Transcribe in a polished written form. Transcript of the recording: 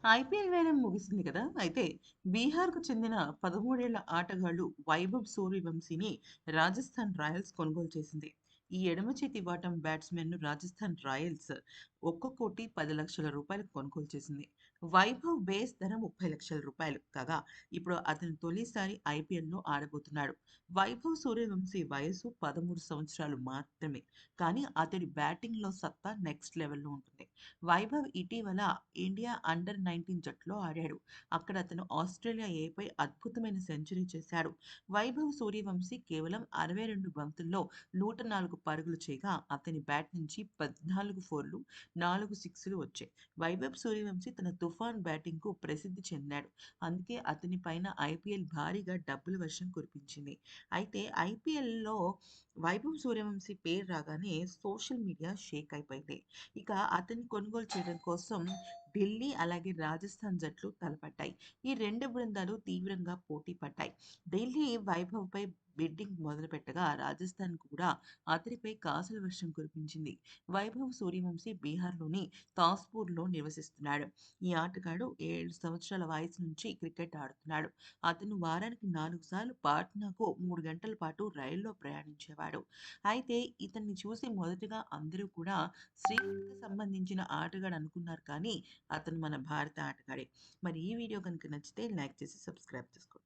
IPL వేలం ముగిసింది కదా! అయితే బీహార్‌కు చెందిన 13 ఏళ్ల ఆటగాళ్లు వైభవ్ సూర్యవంశీని రాజస్థాన్ రాయల్స్ కొనుగోలు చేసింది. ఈ ఎడమ చేతి వాటం బ్యాట్స్‌మన్‌ను రాజస్థాన్ రాయల్స్ రూ. 1,10,00,000కు కొనుగోలు చేసింది. వైభవ్ బేస్ ధర రూ. 30,00,000 కాగా, ఇప్పుడు అతను తొలిసారి ఐపీఎల్‌లో ఆడబోతున్నాడు. వైభవ్ సూర్యవంశీ వయస్సు 13 సంవత్సరాలు మాత్రమే. కానీ అతడి బ్యాటింగ్‌లో సత్తా నెక్స్ట్ లెవెల్‌లో ఉంటుంది. వైభవ్ ఇటీవల ఇండియా అండర్-19 జట్టులో ఆడాడు. అక్కడ అతను ఆస్ట్రేలియా ఏపై అద్భుతమైన సెంచరీ చేశాడు. వైభవ్ సూర్యవంశీ కేవలం 62 బంతుల్లో 104 పరుగులు చేయగా, అతని బ్యాట్ నుంచి 14 ఫోర్లు, 4 సిక్స్‌లు వచ్చాయి. వైభవ్ సూర్యవంశీ తన తుఫాన్ బ్యాటింగ్‌కు ప్రసిద్ధి చెందాడు. అందుకే అతని పైన ఐపీఎల్ భారీగా డబ్బుల వర్షం కురిపించింది. అయితే ఐపీఎల్‌లో వైభవ్ సూర్యవంశీ పేరు రాగానే సోషల్ మీడియా షేక్ అయిపోయింది. ఇక అతన్ని కొనుగోలు చేయడం కోసం ఢిల్లీ అలాగే రాజస్థాన్ జట్లు తలపట్టాయి. ఈ 2 బృందాలు తీవ్రంగా పోటీ పడ్డాయి. ఢిల్లీ వైభవ్‌పై బిడ్డింగ్ మొదలుపెట్టగా రాజస్థాన్ కూడా అతడిపై కాసుల వర్షం కురిపించింది. వైభవ్ సూర్యవంశీ బీహార్‌లోని తాస్పూర్‌లో నివసిస్తున్నాడు. ఈ ఆటగాడు 7 సంవత్సరాల వయసు నుంచి క్రికెట్ ఆడుతున్నాడు. అతను వారానికి 4 సార్లు పాట్నాకు 3 గంటల పాటు రైల్లో ప్రయాణించేవాడు. అయితే ఇతన్ని చూసి మొదటగా అందరూ కూడా శ్రీలంకకు సంబంధించిన ఆటగాడు అనుకున్నారు కానీ, అతను మన భారత ఆటగాడే. మరి ఈ వీడియో గనుక నచ్చితే లైక్ చేసి సబ్స్క్రైబ్ చేసుకోండి.